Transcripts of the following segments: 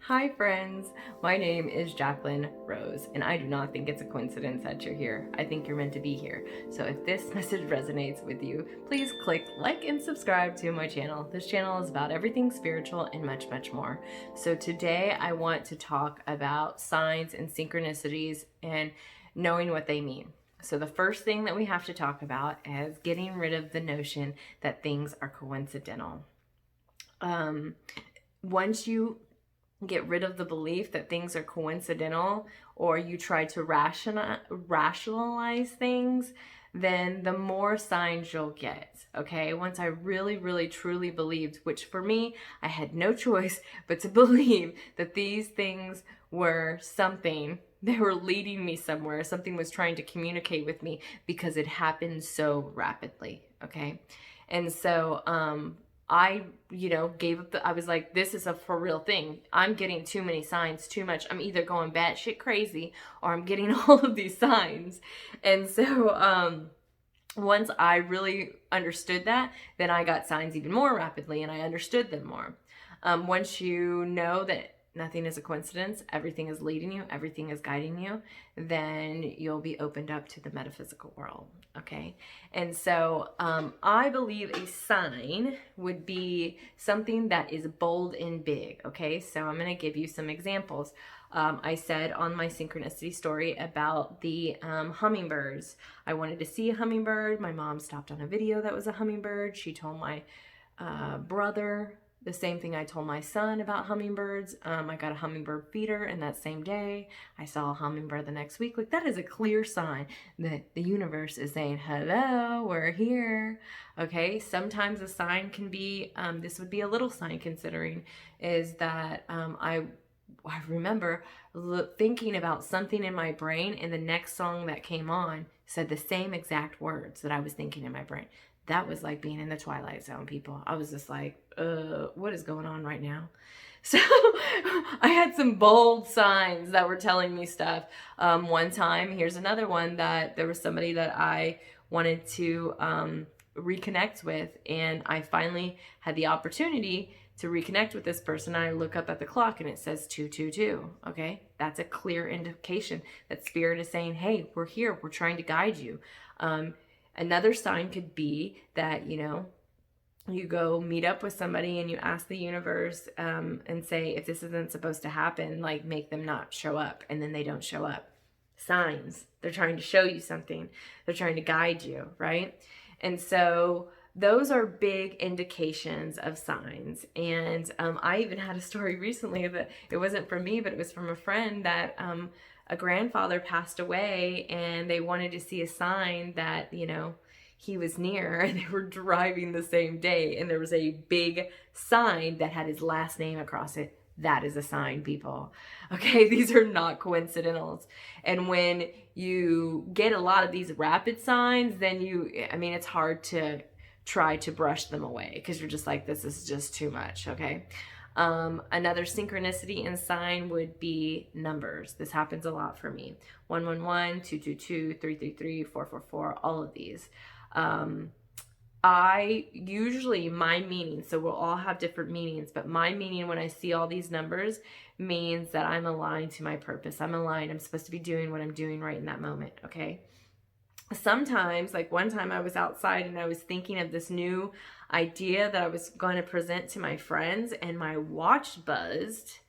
Hi friends, my name is Jacqueline Rose, and I do not think it's a coincidence that you're here. I think you're meant to be here. So if this message resonates with you, please click like and subscribe to my channel. This channel is about everything spiritual and much, much more. So today I want to talk about signs and synchronicities and knowing what they mean. So the first thing that we have to talk about is getting rid of the notion that things are coincidental. Once you get rid of the belief that things are coincidental, or you try to rationalize things, then the more signs you'll get. Okay, once I really truly believed, which for me I had no choice but to believe that these things were something, they were leading me somewhere, something was trying to communicate with me because it happened so rapidly. Okay, and so I, gave up I was like, this is a for real thing. I'm getting too many signs, too much. I'm either going batshit crazy or I'm getting all of these signs. And so, once I really understood that, then I got signs even more rapidly and I understood them more. Once you know that nothing is a coincidence, everything is leading you, everything is guiding you, then you'll be opened up to the metaphysical world. Okay, and so I believe a sign would be something that is bold and big. Okay, so I'm going to give you some examples. I said on my synchronicity story about the hummingbirds. I wanted to see a hummingbird. My mom stopped on a video that was a hummingbird. She told my brother the same thing I told my son about hummingbirds. I got a hummingbird feeder, and that same day I saw a hummingbird the next week. Like, that is a clear sign that the universe is saying, hello, we're here. Okay, sometimes a sign can be, this would be a little sign considering, is that I remember thinking about something in my brain, and the next song that came on said the same exact words that I was thinking in my brain. That was like being in the Twilight Zone, people. I was just like, what is going on right now? So I had some bold signs that were telling me stuff. One time, here's another one, that there was somebody that I wanted to reconnect with, and I finally had the opportunity to reconnect with this person. I look up at the clock and it says 222. Okay, that's a clear indication that spirit is saying, hey, we're here, we're trying to guide you. Another sign could be that, you go meet up with somebody and you ask the universe and say, if this isn't supposed to happen, like, make them not show up, and then they don't show up. Signs. They're trying to show you something. They're trying to guide you, right? And so those are big indications of signs. And I even had a story recently that it wasn't from me, but it was from a friend, that a grandfather passed away and they wanted to see a sign that, he was near, and they were driving the same day, and there was a big sign that had his last name across it. That is a sign, people. Okay, these are not coincidentals. And when you get a lot of these rapid signs, then it's hard to try to brush them away because you're just like, this is just too much. Okay. Another synchronicity and sign would be numbers. This happens a lot for me. 111, 222, 333, 444, all of these. I usually, my meaning, so we'll all have different meanings, but my meaning when I see all these numbers means that I'm aligned to my purpose. I'm aligned. I'm supposed to be doing what I'm doing right in that moment. Okay. Sometimes, like one time I was outside and I was thinking of this new idea that I was going to present to my friends, and my watch buzzed,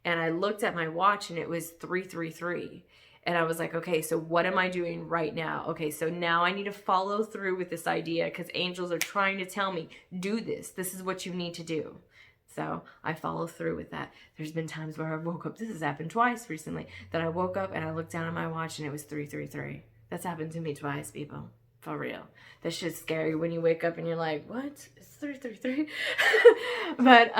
and I looked at my watch and it was 333. And I was like, okay, so what am I doing right now? Okay, so now I need to follow through with this idea because angels are trying to tell me, do this. This is what you need to do. So I follow through with that. There's been times where I woke up, this has happened twice recently, that I woke up and I looked down at my watch and it was 333. That's happened to me twice, people. For real. That shit's scary when you wake up and you're like, what? It's 333. But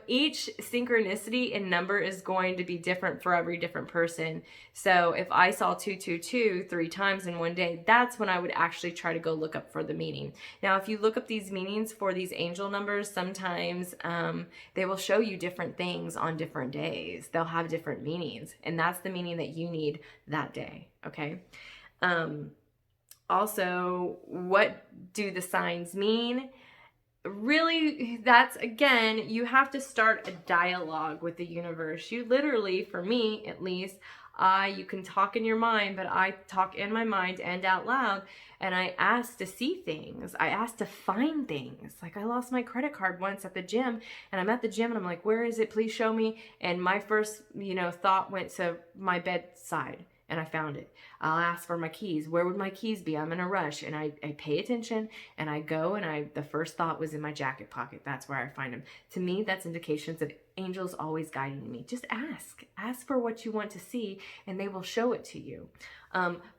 each synchronicity and number is going to be different for every different person. So if I saw 222 3 times in one day, that's when I would actually try to go look up for the meaning. Now, if you look up these meanings for these angel numbers, sometimes they will show you different things on different days. They'll have different meanings, and that's the meaning that you need that day. Okay. Also, what do the signs mean? really, that's, again, you have to start a dialogue with the universe. You literally, for me at least, you can talk in your mind, but I talk in my mind and out loud, and I ask to see things. I ask to find things. Like, I lost my credit card once at the gym, and I'm at the gym and I'm like, where is it? Please show me. And my first, thought went to my bedside, and I found it. I'll ask for my keys. Where would my keys be? I'm in a rush, and I pay attention, and I go, and the first thought was in my jacket pocket. That's where I find them. To me, that's indications of angels always guiding me. Just ask for what you want to see, and they will show it to you.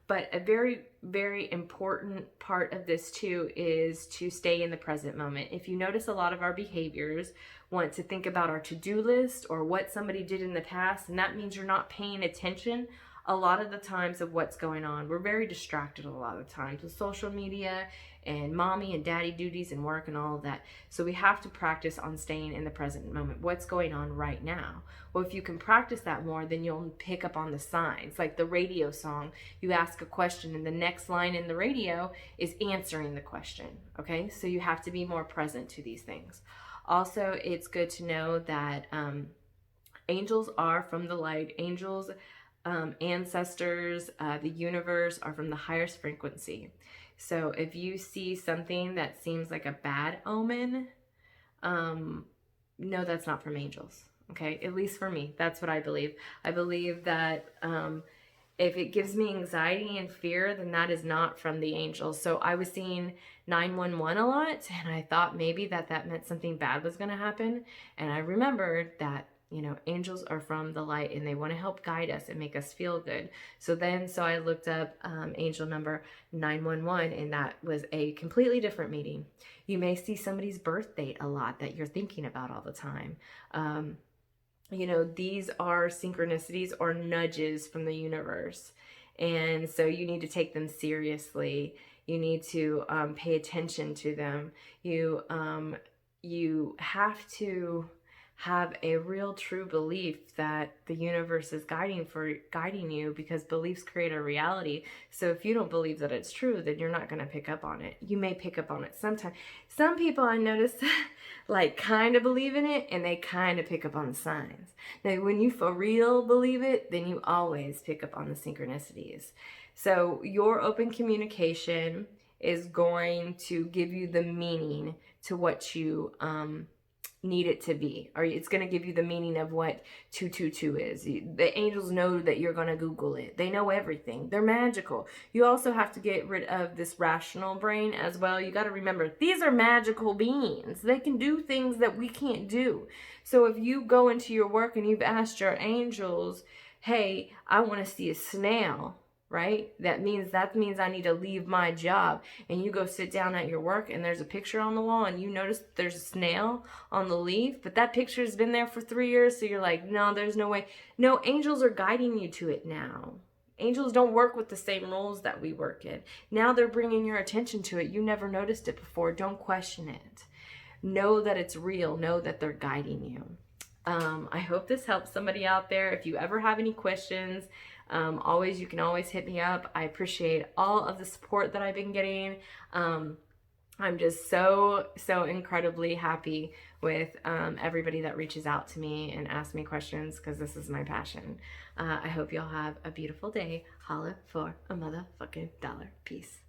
But a very, very important part of this too is to stay in the present moment. If you notice, a lot of our behaviors want to think about our to-do list or what somebody did in the past, and that means you're not paying attention a lot of the times of what's going on. We're very distracted a lot of times with social media and mommy and daddy duties and work and all of that. So we have to practice on staying in the present moment. What's going on right now? Well, if you can practice that more, then you'll pick up on the signs. Like the radio song, you ask a question and the next line in the radio is answering the question, okay? So you have to be more present to these things. Also, it's good to know that angels are from the light. Angels, ancestors, the universe are from the highest frequency. So if you see something that seems like a bad omen, no, that's not from angels. Okay, at least for me, that's what I believe. I believe that if it gives me anxiety and fear, then that is not from the angels. So I was seeing 911 a lot, and I thought maybe that meant something bad was going to happen. And I remembered that angels are from the light, and they want to help guide us and make us feel good. So I looked up angel number 911, and that was a completely different meaning. You may see somebody's birth date a lot that you're thinking about all the time. These are synchronicities or nudges from the universe. And so you need to take them seriously. You need to pay attention to them. You have to have a real true belief that the universe is guiding you, because beliefs create a reality. So if you don't believe that it's true, then you're not going to pick up on it. You may pick up on it sometime. Some people I notice like kind of believe in it, and they kind of pick up on the signs. Now, when you for real believe it, then you always pick up on the synchronicities. So your open communication is going to give you the meaning to what you need it to be, or it's going to give you the meaning of what 222 is. The angels know that you're going to Google it. They know everything. They're magical. You also have to get rid of this rational brain as well. You got to remember, these are magical beings. They can do things that we can't do. So if you go into your work and you've asked your angels, hey, I want to see a snail, right? That means I need to leave my job, and you go sit down at your work and there's a picture on the wall, and you notice there's a snail on the leaf, but that picture's been there for 3 years, so you're like, no, there's no way. No, angels are guiding you to it now. Angels don't work with the same rules that we work in. Now they're bringing your attention to it. You never noticed it before. Don't question it. Know that it's real. Know that they're guiding you. I hope this helps somebody out there. If you ever have any questions, you can always hit me up. I appreciate all of the support that I've been getting. I'm just so incredibly happy with everybody that reaches out to me and asks me questions, because this is my passion. I hope y'all have a beautiful day. Holla for a motherfucking dollar. Peace.